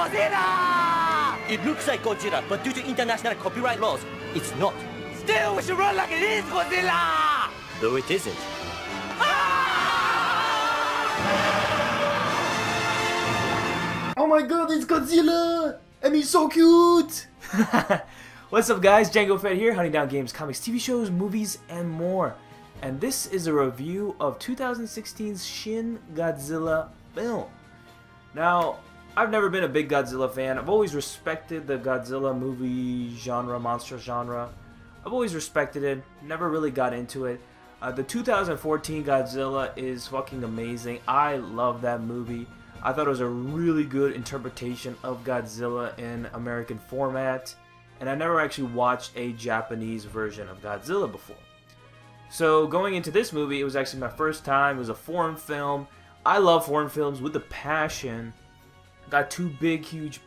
Godzilla! It looks like Godzilla, but due to international copyright laws, it's not. Still, we should run like it is Godzilla! Though it isn't. Oh my god, it's Godzilla! And he's so cute! What's up guys, Django Fed here, hunting down games, comics, TV shows, movies, and more. And this is a review of 2016's Shin Godzilla film. Now, I've never been a big Godzilla fan. I've always respected the Godzilla movie genre, monster genre. I've always respected it, never really got into it. The 2014 Godzilla is fucking amazing. I love that movie. I thought it was a really good interpretation of Godzilla in American format. And I never actually watched a Japanese version of Godzilla before. So going into this movie, it was actually my first time. It was a foreign film. I love foreign films with a passion. Got two big, huge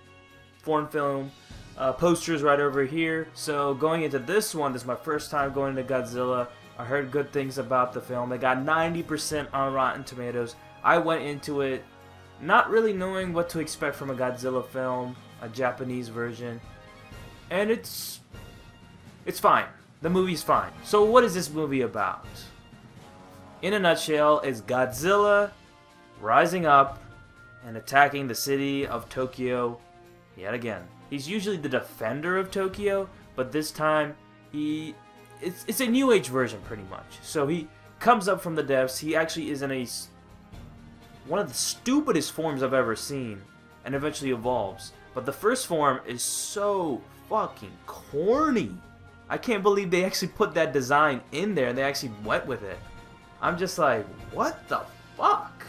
foreign film posters right over here. So going into this one, this is my first time going to Godzilla. I heard good things about the film. They got 90% on Rotten Tomatoes. I went into it not really knowing what to expect from a Godzilla film, a Japanese version. And it's fine. The movie's fine. So what is this movie about? In a nutshell, it's Godzilla rising up and attacking the city of Tokyo yet again. He's usually the defender of Tokyo, but this time it's a new age version pretty much. So he comes up from the depths. He actually is in one of the stupidest forms I've ever seen, and eventually evolves. But the first form is so fucking corny. I can't believe they actually put that design in there and they actually went with it. I'm just like, what the fuck?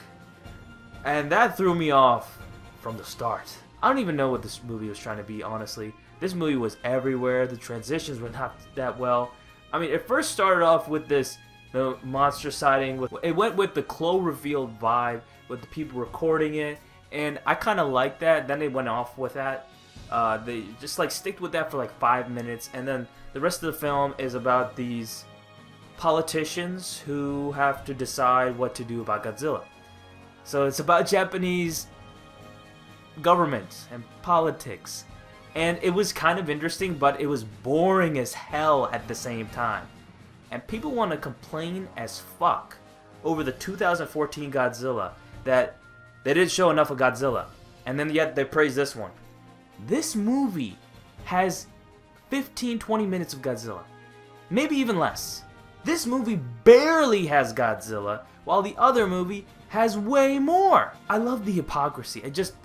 And that threw me off from the start. I don't even know what this movie was trying to be, honestly. This movie was everywhere. The transitions were not that well. I mean, it first started off with the monster sighting. It went with the Cloverfield vibe, with the people recording it. And I kind of liked that. Then they went off with that. They just like sticked with that for like 5 minutes, and then the rest of the film is about these politicians who have to decide what to do about Godzilla. So it's about Japanese government and politics, and it was kind of interesting, but it was boring as hell at the same time. And people want to complain as fuck over the 2014 Godzilla that they didn't show enough of Godzilla, and then yet they praise this one. This movie has 15-20 minutes of Godzilla. Maybe even less. This movie barely has Godzilla, while the other movie has way more. I love the hypocrisy.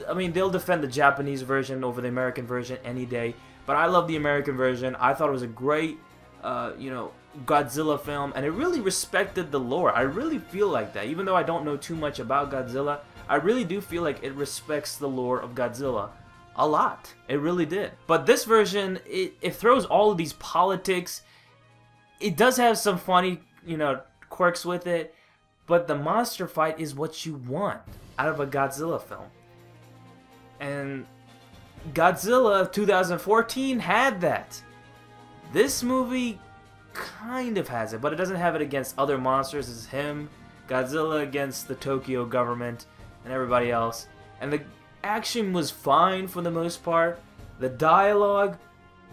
I mean, they'll defend the Japanese version over the American version any day, but I love the American version. I thought it was a great, Godzilla film, and it really respected the lore. I really feel like that. Even though I don't know too much about Godzilla, I really do feel like it respects the lore of Godzilla a lot. It really did. But this version, it throws all of these politics. It does have some funny, quirks with it, but the monster fight is what you want out of a Godzilla film. And Godzilla 2014 had that. This movie kind of has it, but it doesn't have it against other monsters. It's him, Godzilla against the Tokyo government and everybody else. And the action was fine for the most part. The dialogue,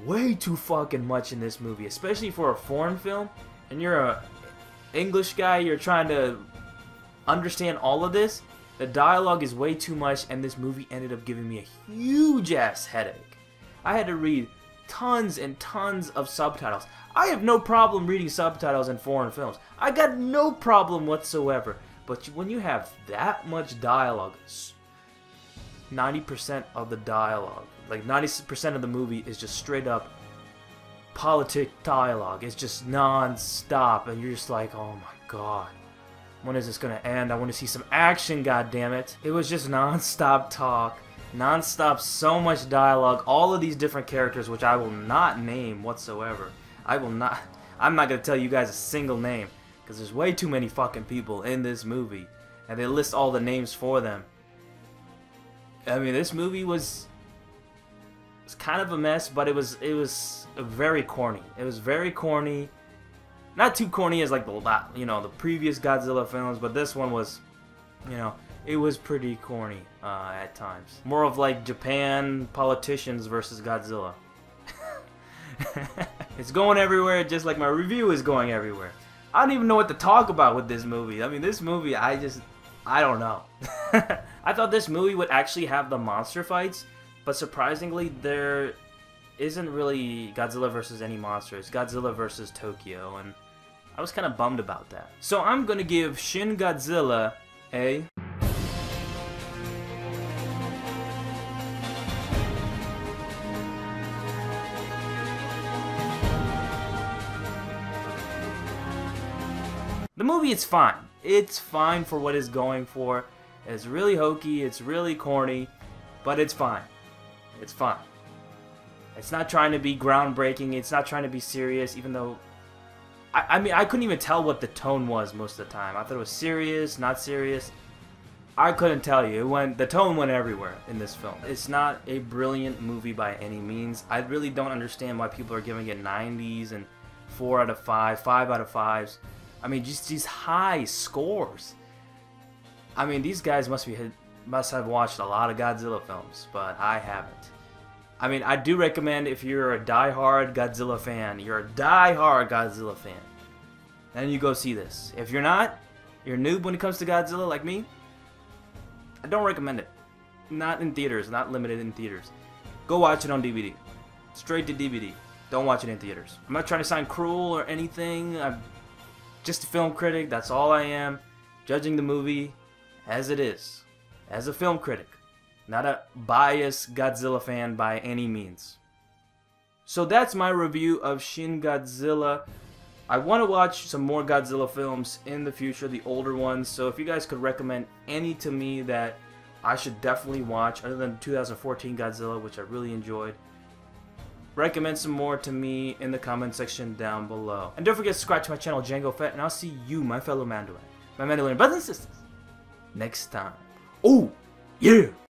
way too fucking much in this movie, especially for a foreign film. And you're a English guy, you're trying to understand all of this. The dialogue is way too much, and this movie ended up giving me a huge ass headache. I had to read tons and tons of subtitles. I have no problem reading subtitles in foreign films. I got no problem whatsoever. But when you have that much dialogue, 90% of the dialogue, like 90% of the movie is just straight up politic dialogue. It's just non-stop, and you're just like, oh my god, when is this gonna end? I want to see some action, goddammit. It was just non-stop talk, non-stop, so much dialogue, all of these different characters, which I will not name whatsoever. I'm not gonna tell you guys a single name, because there's way too many fucking people in this movie, and they list all the names for them. I mean, this movie was kind of a mess, but it was very corny. It was very corny. Not too corny as like the previous Godzilla films, but this one was, it was pretty corny at times. More of like Japan politicians versus Godzilla. It's going everywhere just like my review is going everywhere. I don't even know what to talk about with this movie. I mean, this movie, I don't know. I thought this movie would actually have the monster fights, but surprisingly, there isn't really Godzilla versus any monsters. Godzilla versus Tokyo, and I was kind of bummed about that. So I'm gonna give Shin Godzilla a... The movie is fine. It's fine for what it's going for. It's really hokey, it's really corny, but it's fine. It's fine. It's not trying to be groundbreaking, it's not trying to be serious, even though... I mean, I couldn't even tell what the tone was most of the time. I thought it was serious, not serious. I couldn't tell you. The tone went everywhere in this film. It's not a brilliant movie by any means. I really don't understand why people are giving it 90s and 4 out of 5, 5 out of 5s. I mean, just these high scores. I mean, these guys must have watched a lot of Godzilla films, but I haven't. I mean, I do recommend if you're a die-hard Godzilla fan, then you go see this. If you're not, you're a noob when it comes to Godzilla like me, I don't recommend it. Not in theaters, not limited in theaters. Go watch it on DVD. Straight to DVD. Don't watch it in theaters. I'm not trying to sound cruel or anything. I'm just a film critic, that's all I am. Judging the movie as it is. As a film critic. Not a biased Godzilla fan by any means. So that's my review of Shin Godzilla. I want to watch some more Godzilla films in the future, the older ones. So if you guys could recommend any to me that I should definitely watch, other than 2014 Godzilla, which I really enjoyed, recommend some more to me in the comment section down below. And don't forget to subscribe to my channel, Django Fett, and I'll see you, my fellow Mandalorian, my Mandalorian brothers and sisters, next time. Oh, yeah!